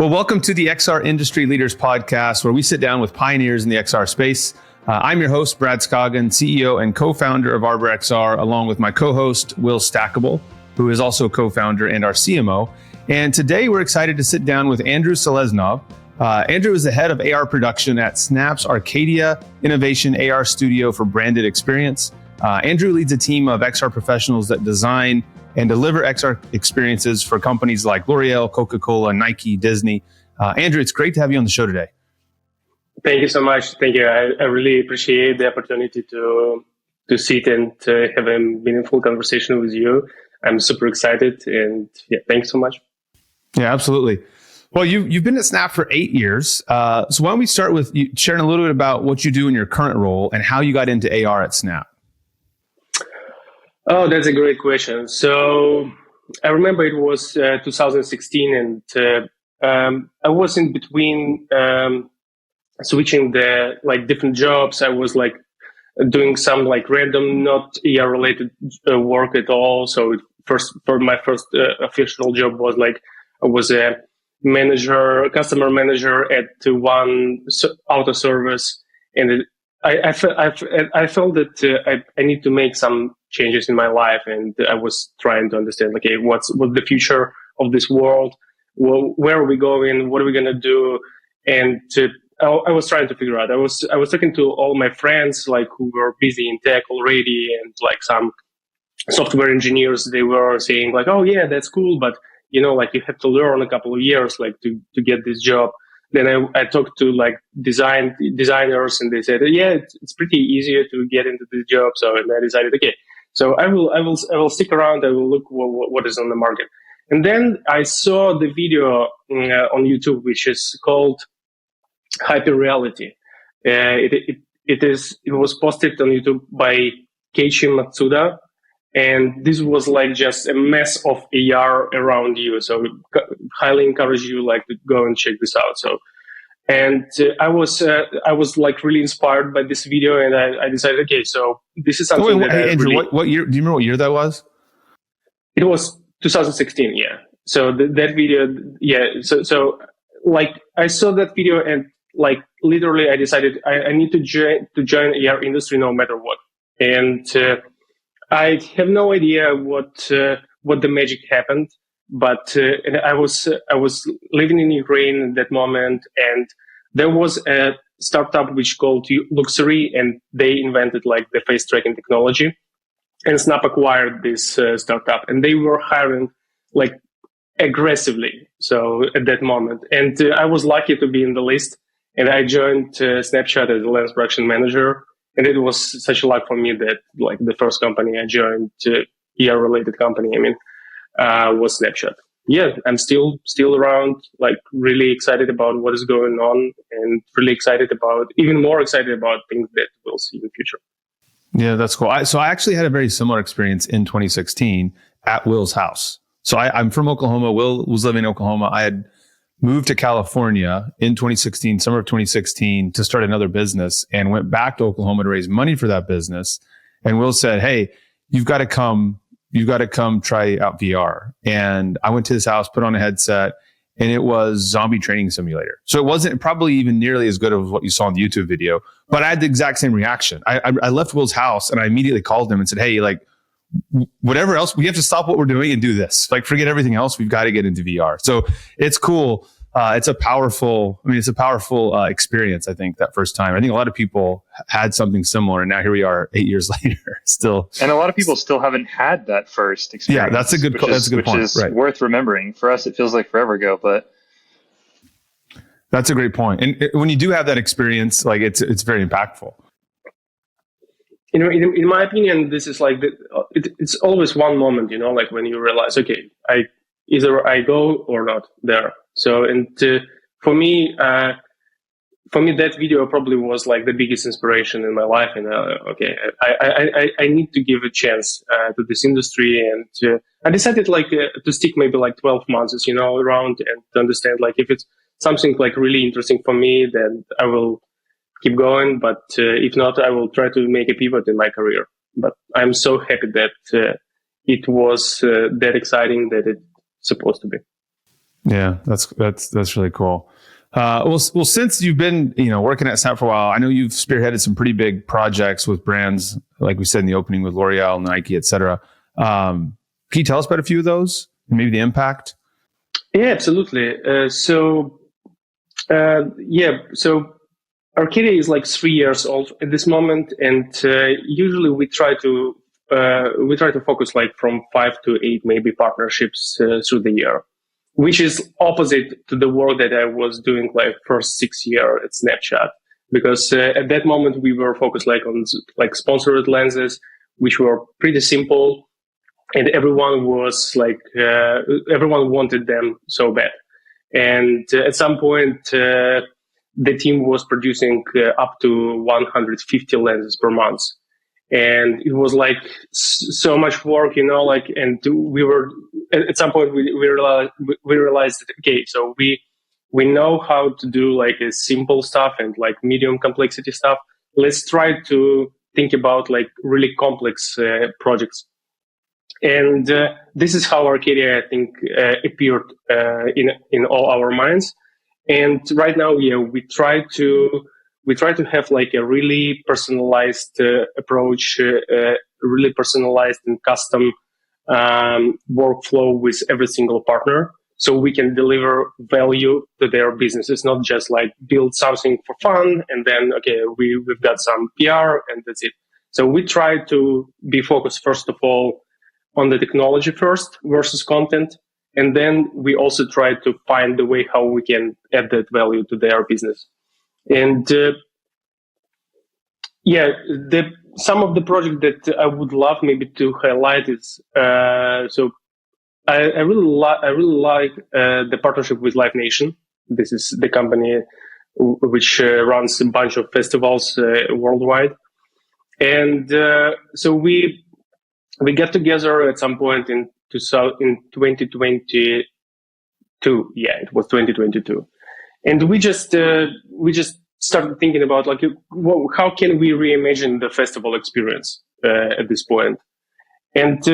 Well, welcome to the XR Industry Leaders Podcast, where we sit down with pioneers in the XR space. I'm your host, Brad Scoggin, CEO and co-founder of ArborXR, along with my co-host, Will Stackable, who is also co-founder and our CMO. And today we're excited to sit down with Andrew Seleznov. Andrew is the head of AR production at Snap's Arcadia Innovation AR Studio for branded experience. Andrew leads a team of XR professionals that design and deliver XR experiences for companies like L'Oreal, Coca-Cola, Nike, Disney. Andrew, it's great to have you on the show today. Thank you so much. Thank you. I really appreciate the opportunity to sit and have a meaningful conversation with you. I'm super excited, and thanks so much. Yeah, absolutely. Well, you've been at Snap for 8 years. So why don't we start with you sharing a little bit about what you do in your current role and how you got into AR at Snap? Oh, that's a great question. So I remember it was 2016, and I was in between switching the different jobs. I was doing some random, not AR related work at all. So my first official job was I was a customer manager at one auto service, and I felt that I need to make some changes in my life, and I was trying to understand, what's the future of this world? Where are we going? What are we gonna do? And I was trying to figure out. I was talking to all my friends who were busy in tech already, and some software engineers. They were saying oh yeah, that's cool, but you have to learn a couple of years to get this job. Then I talked to designers, and they said, yeah, it's pretty easier to get into this job. So and I decided, okay, so I will stick around. I will look what is on the market. And then I saw the video on YouTube, which is called Hyper Reality. It was posted on YouTube by Keiichi Matsuda. And this was just a mess of AR around you. So highly encourage you to go and check this out. So, and I was really inspired by this video, and I decided, okay, so this is something Andrew, what year? Do you remember what year that was? It was 2016. Yeah. So that video, yeah. So I saw that video, and literally I decided I need to join AR industry no matter what. And I have no idea what the magic happened, but and I was living in Ukraine at that moment, and there was a startup which called Luxury, and they invented the face tracking technology, and Snap acquired this startup, and they were hiring aggressively. So at that moment, and I was lucky to be in the list, and I joined Snapchat as a lens production manager. And it was such a luck for me that the first company I joined, AR related company, was Snapchat. Yeah, I'm still around, really excited about what is going on, and even more excited about things that we'll see in the future. Yeah, that's cool. So I actually had a very similar experience in 2016 at Will's house. So I'm from Oklahoma. Will was living in Oklahoma. I had moved to California in 2016, summer of 2016, to start another business, and went back to Oklahoma to raise money for that business. And Will said, hey, you've got to come try out VR. And I went to his house, put on a headset, and it was zombie training simulator. So it wasn't probably even nearly as good as what you saw in the YouTube video, but I had the exact same reaction. I left Will's house, and I immediately called him and said, hey, whatever else, we have to stop what we're doing and do this. Forget everything else. We've got to get into VR. So it's cool. It's a powerful experience. I think that first time, I think a lot of people had something similar, and now here we are 8 years later still. And a lot of people still haven't had that first experience. Yeah, that's a good point. Which is right. Worth remembering. For us, it feels like forever ago, but that's a great point. And when you do have that experience, it's very impactful. In my opinion, this is it's always one moment, when you realize, okay, either I go or not there. So, and for me, that video probably was the biggest inspiration in my life. And okay, I need to give a chance to this industry, and I decided to stick maybe 12 months, around, and to understand if it's something really interesting for me, then I will keep going. But if not, I will try to make a pivot in my career. But I'm so happy that it was that exciting that it's supposed to be. Yeah, that's really cool. Well, since you've been working at Snap for a while, I know you've spearheaded some pretty big projects with brands, like we said in the opening with L'Oreal, Nike, et cetera. Can you tell us about a few of those and maybe the impact? Yeah, absolutely. So Arcadia is like 3 years old at this moment, and usually we try to focus like from 5 to 8 maybe partnerships through the year, which is opposite to the work that I was doing like first 6 year at Snapchat, because at that moment we were focused like on like sponsored lenses, which were pretty simple, and everyone was like everyone wanted them so bad. And at some point, the team was producing up to 150 lenses per month. And it was like so much work, like, and we were, at some point, we realized that, okay, so we know how to do like a simple stuff and like medium complexity stuff. Let's try to think about like really complex projects. And this is how Arcadia, I think, appeared in all our minds. And right now, yeah, we try to have like a really personalized approach, really personalized and custom workflow with every single partner, so we can deliver value to their business. It's not just like build something for fun and then we've got some PR and that's it. So we try to be focused first of all on the technology first versus content. And then we also try to find the way how we can add that value to their business. And some of the projects that I would love maybe to highlight is, so I really like the partnership with Live Nation. This is the company which runs a bunch of festivals worldwide. And so we got together at some point in 2022. Yeah, it was 2022, and we just started thinking about like, how can we reimagine the festival experience at this point? And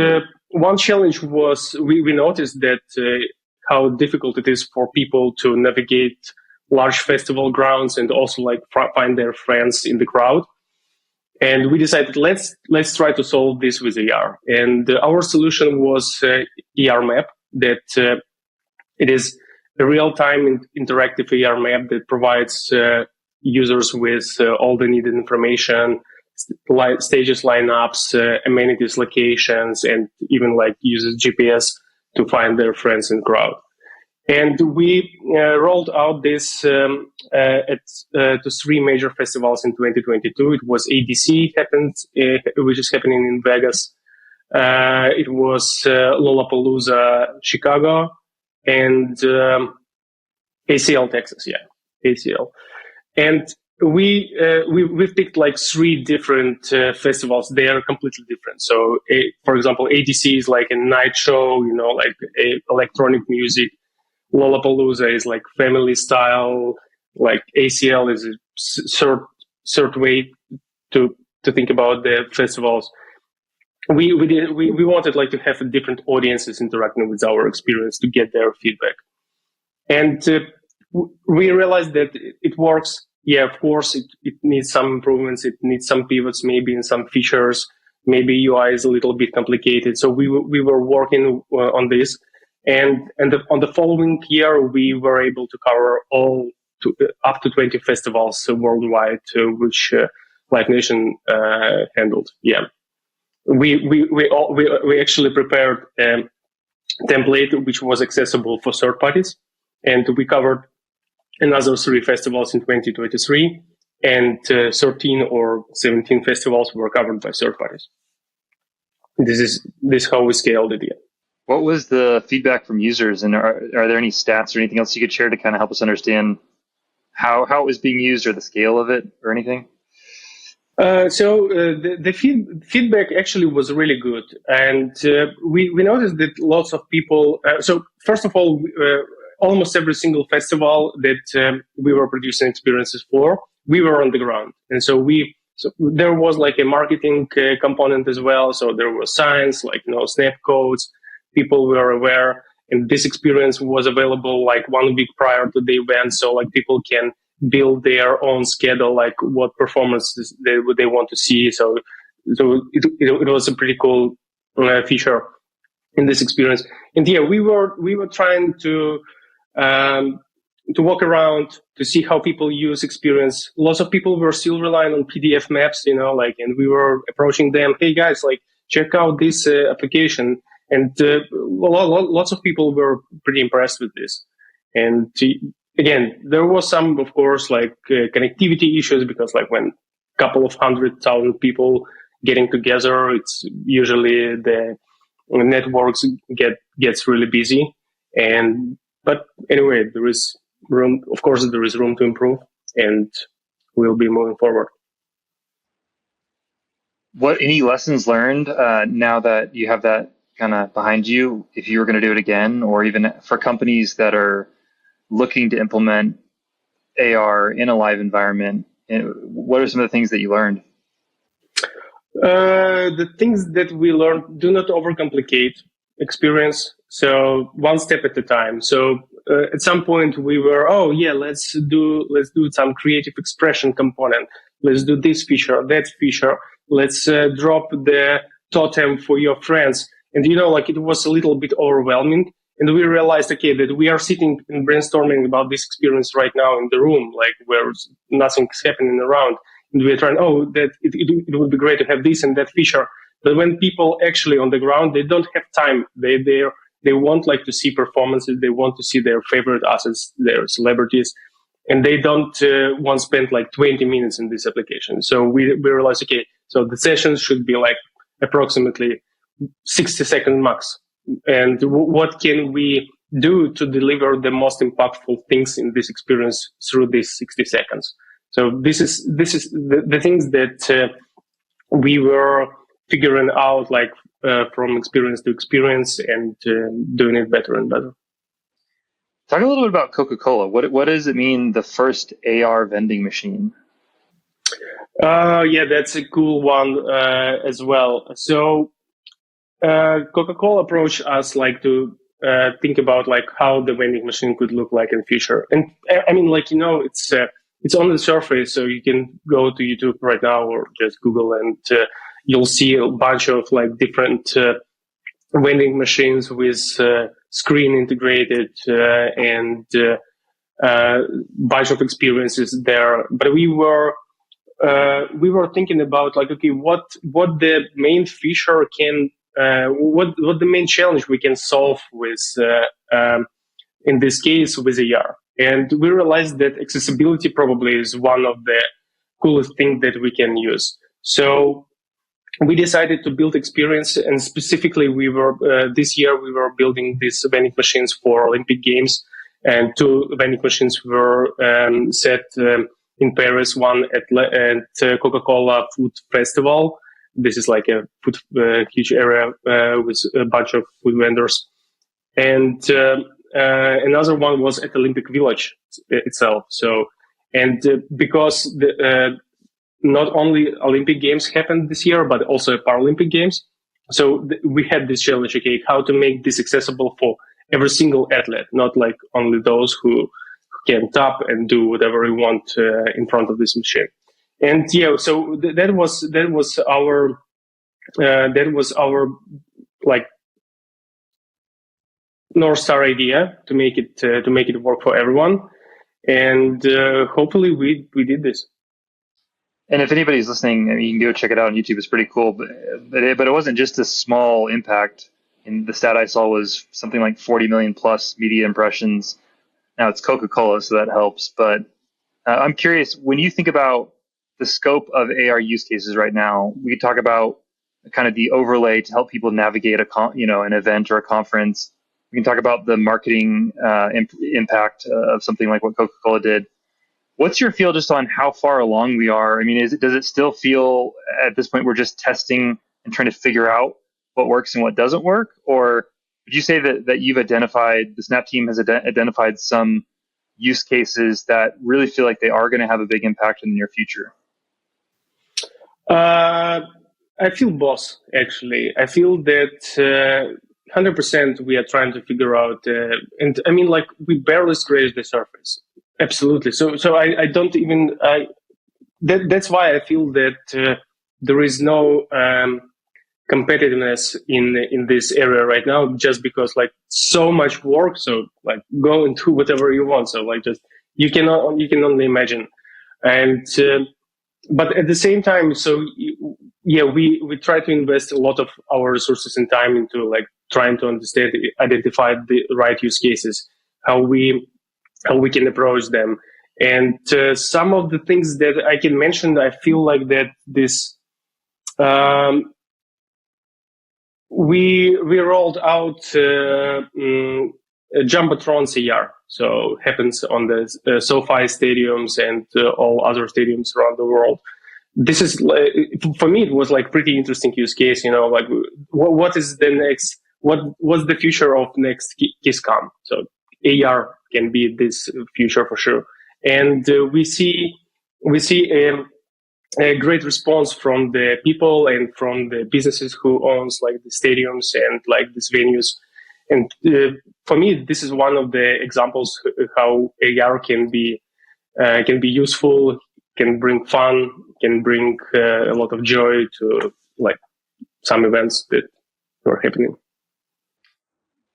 one challenge was we noticed that how difficult it is for people to navigate large festival grounds and also like find their friends in the crowd. And we decided let's try to solve this with AR. And our solution was AR map. That it is a real-time interactive AR map that provides users with all the needed information, stages, lineups, amenities, locations, and even like uses GPS to find their friends in crowd. And we rolled out this to 3 major festivals in 2022. It was ADC which is happening in Vegas. It was Lollapalooza, Chicago, and ACL, Texas. Yeah, ACL. And we picked like 3 different festivals. They are completely different. So, for example, ADC is like a night show, like electronic music. Lollapalooza is like family style, like ACL is a third way to think about the festivals. We wanted like to have different audiences interacting with our experience to get their feedback. And we realized that it works. Yeah, of course, it needs some improvements. It needs some pivots, maybe in some features. Maybe UI is a little bit complicated. So we were working on this. And on the following year, we were able to cover up to 20 festivals worldwide, which Live Nation handled. Yeah, we actually prepared a template which was accessible for third parties, and we covered another 3 festivals in 2023, and 13 or 17 festivals were covered by third parties. This is how we scaled it. Yeah. What was the feedback from users, and are there any stats or anything else you could share to kind of help us understand how it was being used or the scale of it or anything? So the feedback actually was really good, and we noticed that lots of people. So first of all, almost every single festival that we were producing experiences for, we were on the ground, and so there was like a marketing component as well. So there was signs like Snap codes. People were aware, And this experience was available like 1 week prior to the event. So like people can build their own schedule, like what performances they want to see. So it was a pretty cool feature in this experience. And yeah, we were trying to walk around to see how people use experience. Lots of people were still relying on PDF maps, and we were approaching them. Hey guys, like check out this application. And lots of people were pretty impressed with this. And again, there was some, of course, like connectivity issues, because like when a couple of 100,000 people getting together, it's usually the networks gets really busy. But anyway, there is room. Of course, there is room to improve, and we'll be moving forward. What any lessons learned now that you have that kind of behind you, if you were going to do it again, or even for companies that are looking to implement AR in a live environment? What are some of the things that you learned? The things that we learned: do not overcomplicate experience. So one step at a time. So at some point we were, let's do some creative expression component. Let's do this feature, that feature. Let's drop the totem for your friends. And it was a little bit overwhelming. And we realized, that we are sitting and brainstorming about this experience right now in the room, like where nothing's happening around. And we're trying, that it would be great to have this and that feature. But when people actually on the ground, they don't have time. They want like to see performances. They want to see their favorite assets, their celebrities. And they don't want to spend like 20 minutes in this application. So we realized, so the sessions should be like approximately 60-second max. And what can we do to deliver the most impactful things in this experience through these 60 seconds? So this is the things that we were figuring out, like from experience to experience, and doing it better and better. Talk a little bit about Coca-Cola. What does it mean, the first AR vending machine? Yeah, that's a cool one as well. So Coca-Cola approached us like to think about like how the vending machine could look like in future. And I mean, it's on the surface, so you can go to YouTube right now or just Google, and you'll see a bunch of like different vending machines with screen integrated and bunch of experiences there. But we were thinking about like, what the main feature can, what the main challenge we can solve with, in this case, with AR. And we realized that accessibility probably is one of the coolest things that we can use. So we decided to build experience, and specifically this year we were building these vending machines for Olympic Games, and 2 vending machines were set in Paris, one at Coca-Cola Food Festival. This is like a huge area with a bunch of food vendors. And another one was at Olympic Village itself. So, and because not only Olympic Games happened this year, but also Paralympic Games. So we had this challenge, how to make this accessible for every single athlete, not like only those who can tap and do whatever we want in front of this machine. And yeah, so that was our like North Star idea to make it work for everyone. And hopefully we did this. And if anybody's listening, I mean, you can go check it out on YouTube. It's pretty cool. But it wasn't just a small impact. And the stat I saw was something like 40 million plus media impressions. Now it's Coca-Cola, so that helps. But I'm curious, when you think about the scope of AR use cases right now, we could talk about kind of the overlay to help people navigate an event or a conference. We can talk about the marketing impact of something like what Coca-Cola did. What's your feel just on how far along we are? I mean, does it still feel at this point we're just testing and trying to figure out what works and what doesn't work? Or would you say that you've identified, the Snap team has identified some use cases that really feel like they are going to have a big impact in the near future? I feel both, actually. I feel that 100% we are trying to figure out, and I mean, like, we barely scratched the surface. Absolutely. So I don't even, that's why I feel that there is no competitiveness in this area right now, just because like so much work. So like go and do whatever you want. So like just, you can only imagine. And, but at the same time, so yeah, we try to invest a lot of our resources and time into like trying to understand, identify the right use cases, how we can approach them. And some of the things that I can mention, I feel like that this, we rolled out Jumbotron CR. So happens on the SoFi stadiums and all other stadiums around the world. This is, for me, it was like pretty interesting use case, like what is the next, what's the future of next KissCom? So AR can be this future for sure. And we see a great response from the people and from the businesses who owns like the stadiums and like these venues. And for me, this is one of the examples how AR can be useful, can bring fun, can bring a lot of joy to like some events that are happening.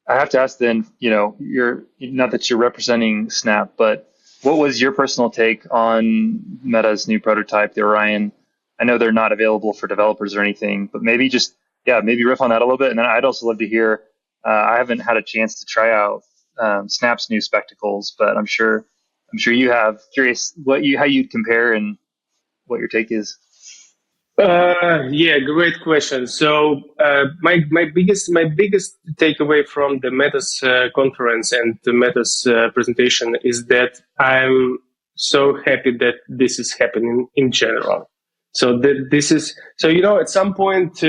I have to ask then, you're not that you're representing Snap, but what was your personal take on Meta's new prototype, the Orion? I know they're not available for developers or anything, but maybe just, maybe riff on that a little bit. And then I'd also love to hear, I haven't had a chance to try out Snap's new spectacles, but I'm sure you have. Curious how you'd compare and what your take is. Yeah, great question. So my biggest takeaway from the Meta's conference and the Meta's presentation is that I'm so happy that this is happening in general. So that this is, so at some point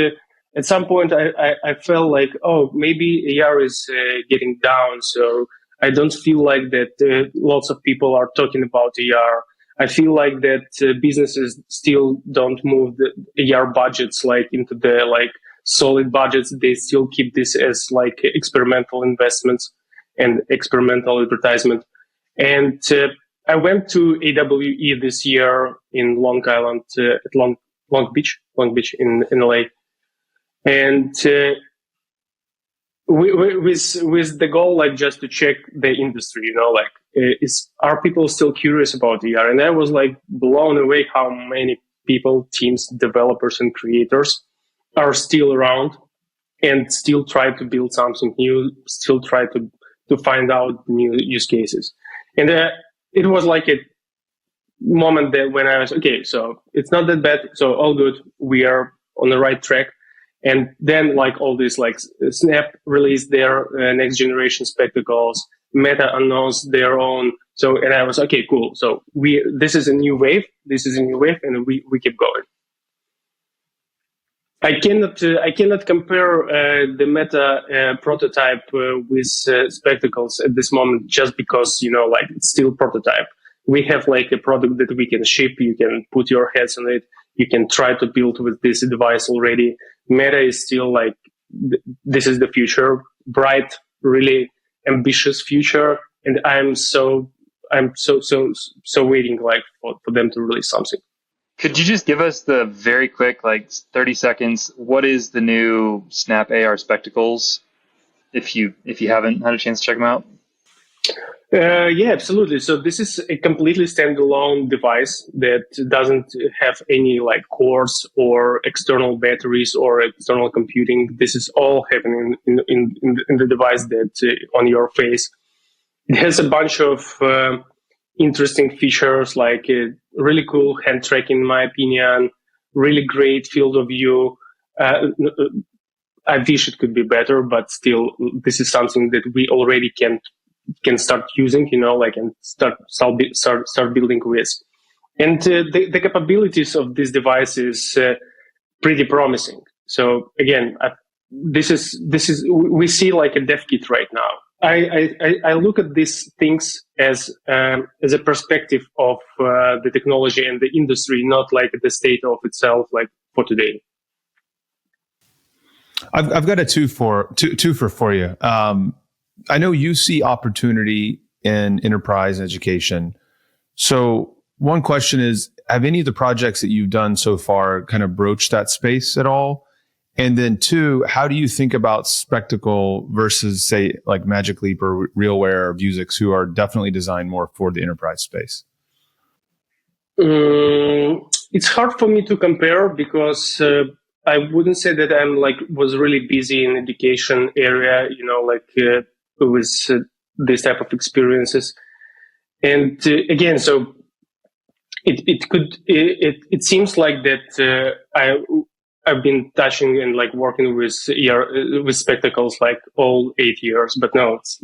I felt like, oh, maybe AR is getting down. So I don't feel like that lots of people are talking about AR. I feel like that businesses still don't move the AR budgets like into the like solid budgets. They still keep this as like experimental investments and experimental advertisement. And I went to AWE this year in Long Island, at Long Beach in LA, and with the goal like just to check the industry, are people still curious about AR? And I was like blown away how many people, teams, developers, and creators are still around and still try to build something new, still try to find out new use cases. And it was like a moment that when I was, okay, so it's not that bad, so all good, we are on the right track. And then like all this, like Snap released their next generation spectacles, Meta announced their own. So, and I was, okay, cool. So this is a new wave, and we keep going. I cannot compare the Meta prototype with spectacles at this moment, just because, like it's still prototype. We have like a product that we can ship. You can put your heads on it. You can try to build with this device already. Meta is still like, this is the future, bright, really ambitious future. And I'm so waiting like for them to release something. Could you just give us the very quick, like 30 seconds, what is the new Snap AR spectacles, if you haven't had a chance to check them out? Yeah, absolutely. So this is a completely standalone device that doesn't have any like cords or external batteries or external computing. This is all happening in the device that on your face. It has a bunch of interesting features, like really cool hand tracking, in my opinion, really great field of view. I wish it could be better, but still, this is something that we already can start using, and start building with. And the capabilities of this device is pretty promising. So again, this is we see like a dev kit right now. I look at these things as a perspective of the technology and the industry, not like the state of itself, like for today. I've got a two for you. I know you see opportunity in enterprise education. So one question is, have any of the projects that you've done so far kind of broached that space at all? And then two, how do you think about Spectacle versus, say, like Magic Leap or RealWear or Vuzix, who are definitely designed more for the enterprise space? It's hard for me to compare because I wouldn't say that I'm was really busy in education area, with this type of experiences. And again, so it seems like that I've been touching and working with with spectacles all 8 years, but no, it's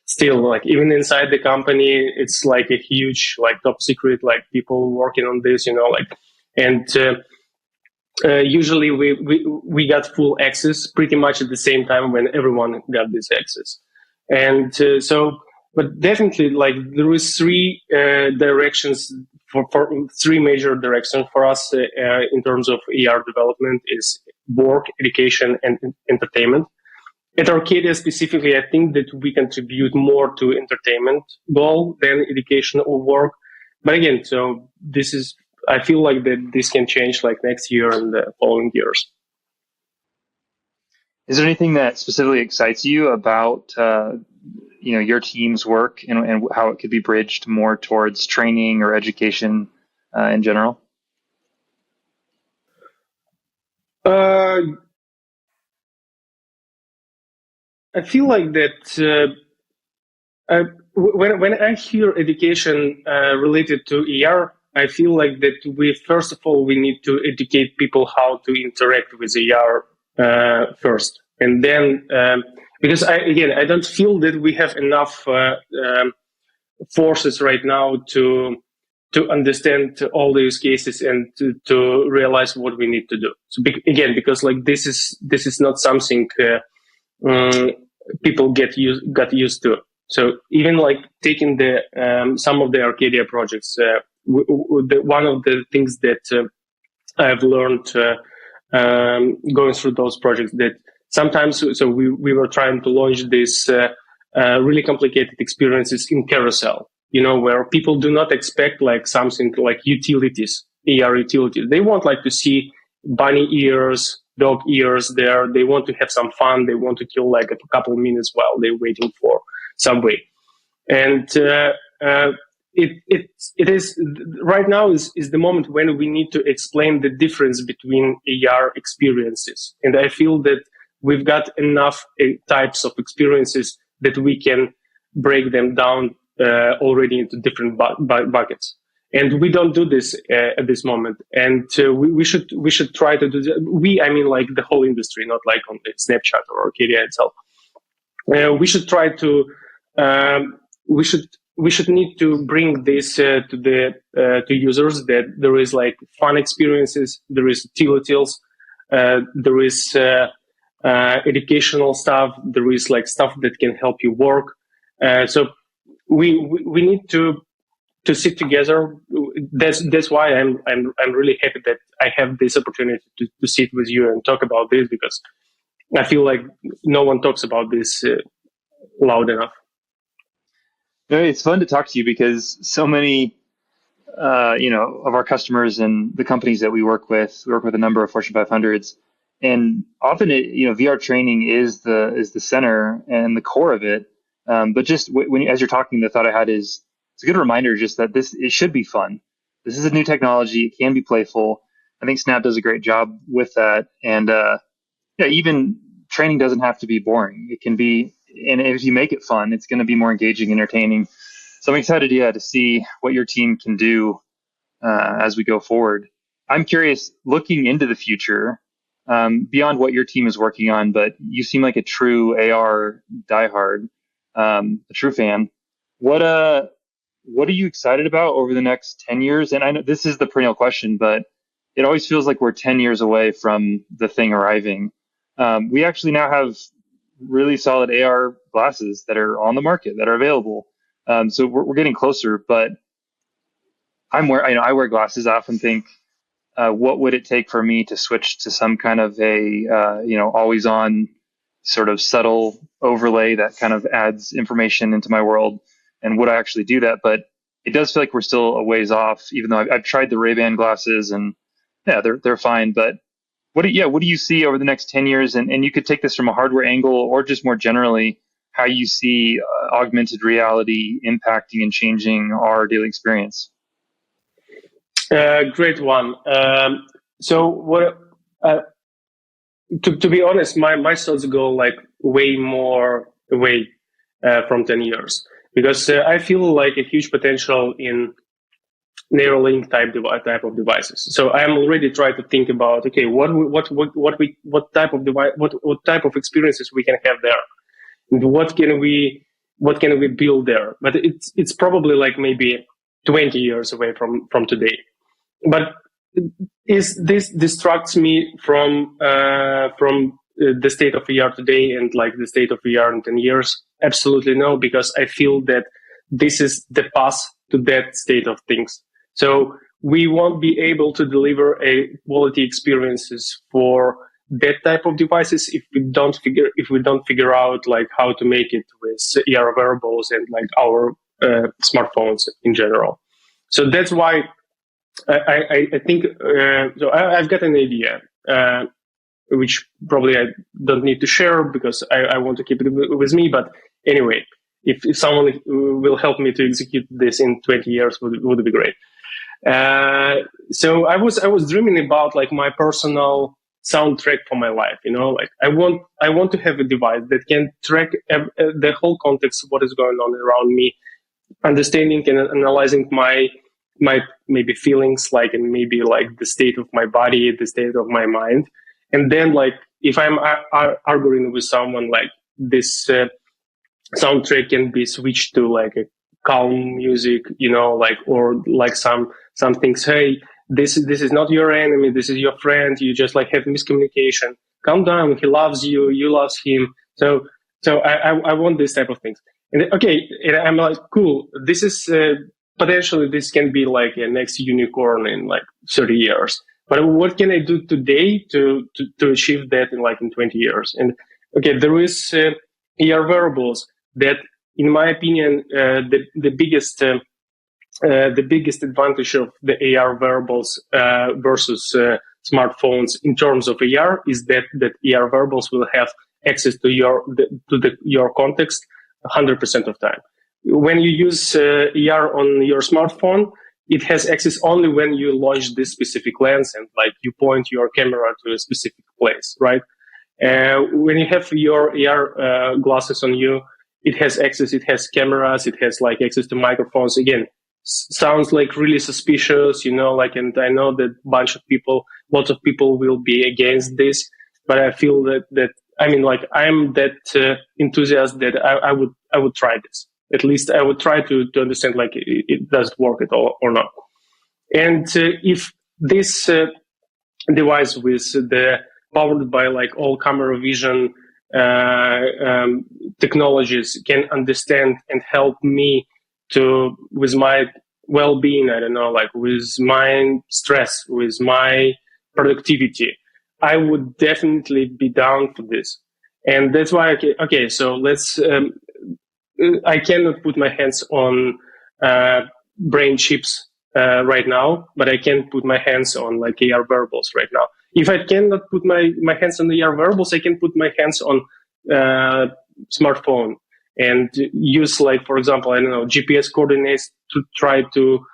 still even inside the company, it's a huge top secret, people working on this, and usually we got full access pretty much at the same time when everyone got this access, and but definitely there is three directions for three major directions for us in terms of AR development is work, education, and entertainment. At Arcadia specifically, I think that we contribute more to entertainment goal than education or work. But again, so I feel like that this can change next year and the following years. Is there anything that specifically excites you about your team's work and how it could be bridged more towards training or education in general? I feel like that when I hear education related to AR, I feel like that first of all, we need to educate people how to interact with AR first. And then, because I don't feel that we have enough forces right now to understand all the use cases and to realize what we need to do. So again, because this is not something people got used to. So even taking the some of the Arcadia projects, one of the things that I've learned going through those projects that sometimes, so we were trying to launch this really complicated experiences in carousel, where people do not expect something like utilities, AR utilities. They want to see bunny ears, dog ears there. They want to have some fun. They want to kill a couple of minutes while they're waiting for subway. And it is right now is the moment when we need to explain the difference between AR experiences. And I feel that we've got enough types of experiences that we can break them down already into different buckets. And we don't do this at this moment. And we should try to do that. I mean the whole industry, not on the Snapchat or Arcadia itself. We should try to we should need to bring this to users, that there is fun experiences, there is utilities, there is educational stuff, there is stuff that can help you work. So we need to sit together. That's why I'm really happy that I have this opportunity to sit with you and talk about this, because I feel like no one talks about this loud enough. It's fun to talk to you because so many, of our customers and the companies that we work with a number of Fortune 500s, and often VR training is the center and the core of it. But just as you're talking, the thought I had is it's a good reminder just that it should be fun. This is a new technology; it can be playful. I think Snap does a great job with that, and even training doesn't have to be boring. It can be. And if you make it fun, it's going to be more engaging, entertaining. So I'm excited, to see what your team can do as we go forward. I'm curious, looking into the future, beyond what your team is working on, but you seem like a true AR diehard, a true fan. What are you excited about over the next 10 years? And I know this is the perennial question, but it always feels like we're 10 years away from the thing arriving. We actually now have really solid AR glasses that are on the market, that are available. So we're getting closer, but I wear glasses. I often think what would it take for me to switch to some kind of a always on sort of subtle overlay that kind of adds information into my world, and would I actually do that? But it does feel like we're still a ways off, even though I've tried the Ray-Ban glasses, and yeah, they're fine. But what do you see over the next 10 years? And you could take this from a hardware angle, or just more generally, how you see augmented reality impacting and changing our daily experience. Great one. So what? To be honest, my thoughts go like way more away from 10 years, because I feel like a huge potential in Neuralink type of devices. So I'm already trying to think about, okay, what type of device, what type of experiences we can have there, and what can we build there. But it's probably like maybe 20 years away from today. But is this distracts me from the state of VR today and like the state of VR in 10 years? Absolutely no, because I feel that this is the path to that state of things. So we won't be able to deliver a quality experiences for that type of devices if we don't figure out like how to make it with AR wearables and like our smartphones in general. So that's why I think so. I've got an idea, which probably I don't need to share because I want to keep it with me. But anyway, if someone will help me to execute this in 20 years, would be great. So I was dreaming about like my personal soundtrack for my life. Like I want to have a device that can track the whole context of what is going on around me, understanding and analyzing my maybe feelings, like, and maybe like the state of my body, the state of my mind. And then like if I'm arguing with someone, like this soundtrack can be switched to like a calm music, like, or like some things. Hey, this is not your enemy. This is your friend. You just like have miscommunication. Calm down. He loves you. You love him. So I want this type of things. And okay, and I'm like, cool. This is potentially this can be like a next unicorn in like 30 years. But what can I do today to achieve that in 20 years? And okay, there is AR wearables that, in my opinion, the biggest advantage of the AR wearables versus smartphones in terms of AR is that AR wearables will have access to your context 100% of time. When you use AR on your smartphone, it has access only when you launch this specific lens and like you point your camera to a specific place, right? When you have your AR glasses on you, it has access, it has cameras, it has like access to microphones. Again, sounds like really suspicious, like, and I know that lots of people will be against this, but I feel that I mean, like, I'm that enthusiast that I would try this. At least I would try to understand like it does work at all or not. And if this device with the powered by like all camera vision technologies can understand and help me with my well-being, I don't know, like with my stress, with my productivity, I would definitely be down for this. And that's why, okay, so let's, I cannot put my hands on brain chips right now, but I can put my hands on like AR wearables right now. If I cannot put my hands on the AR wearables, I can put my hands on smartphone and use, like, for example, I don't know, GPS coordinates to try to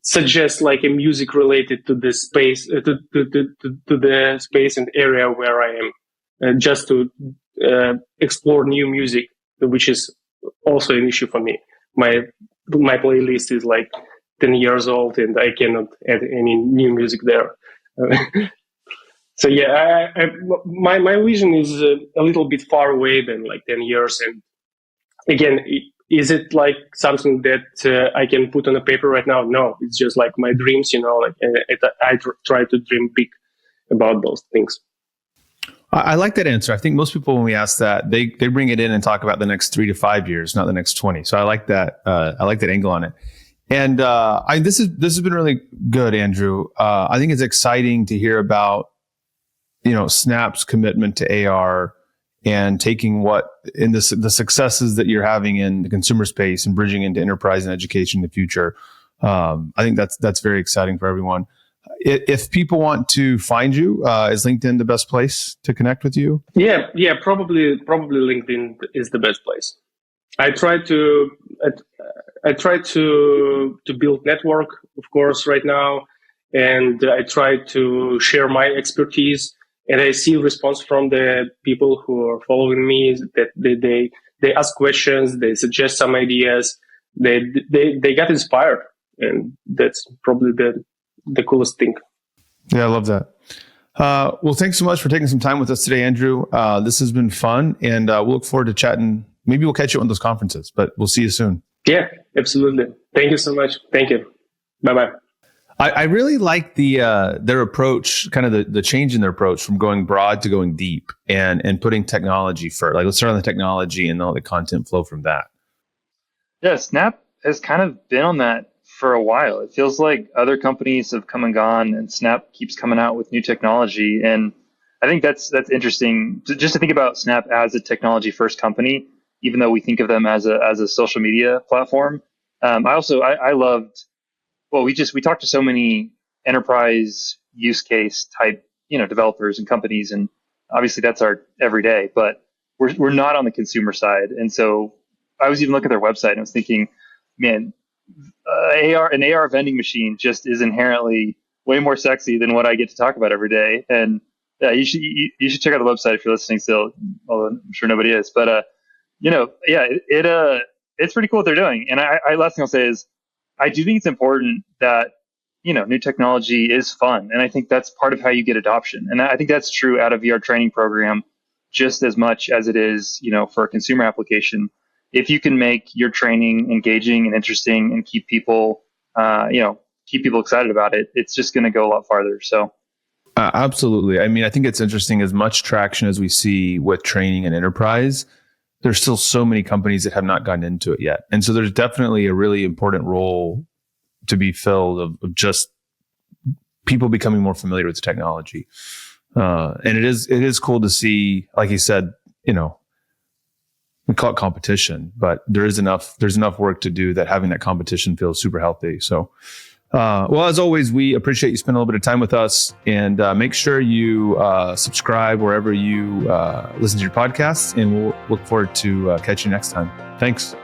suggest like a music related to the space, to the space and area where I am, just to explore new music, which is also an issue for me. My playlist is like 10 years old and I cannot add any new music there. So yeah, my vision is a little bit far away than like 10 years. And again, is it like something that I can put on a paper right now? No, it's just like my dreams, like I try to dream big about those things. I like that answer. I think most people, when we ask that, they bring it in and talk about the next 3 to 5 years, not the next 20. So I like that. I like that angle on it. And this has been really good, Andrew. I think it's exciting to hear about, Snap's commitment to AR and taking the successes that you're having in the consumer space and bridging into enterprise and education in the future. I think that's very exciting for everyone. If people want to find you, is LinkedIn the best place to connect with you? Yeah, probably LinkedIn is the best place. I try to build network, of course, right now, and I try to share my expertise. And I see response from the people who are following me that they ask questions, they suggest some ideas, they got inspired, and that's probably the coolest thing. Yeah, I love that. Well, thanks so much for taking some time with us today, Andrew. This has been fun, and we'll look forward to chatting. Maybe we'll catch you on those conferences, but we'll see you soon. Yeah, absolutely. Thank you so much. Thank you. Bye-bye. I really like their approach, kind of the change in their approach from going broad to going deep and putting technology first. Like, let's start on the technology and all the content flow from that. Yeah, Snap has kind of been on that for a while. It feels like other companies have come and gone, and Snap keeps coming out with new technology. And I think that's interesting just to think about Snap as a technology first company, even though we think of them as a social media platform. I loved. Well, we talked to so many enterprise use case type, developers and companies, and obviously that's our everyday. But we're not on the consumer side, and so I was even looking at their website and I was thinking, man, an AR vending machine just is inherently way more sexy than what I get to talk about every day. And you should check out the website if you're listening still, although I'm sure nobody is. But it's pretty cool what they're doing. And last thing I'll say is, I do think it's important that, new technology is fun. And I think that's part of how you get adoption. And I think that's true out of VR training program just as much as it is, for a consumer application. If you can make your training engaging and interesting and keep people excited about it, it's just going to go a lot farther. So. Absolutely. I mean, I think it's interesting, as much traction as we see with training and enterprise, there's still so many companies that have not gotten into it yet. And so there's definitely a really important role to be filled of just people becoming more familiar with the technology. And it is cool to see, like you said, we call it competition, but there's enough work to do that having that competition feels super healthy. So, well, as always, we appreciate you spending a little bit of time with us, and make sure you subscribe wherever you listen to your podcasts, and we'll look forward to catching you next time. Thanks.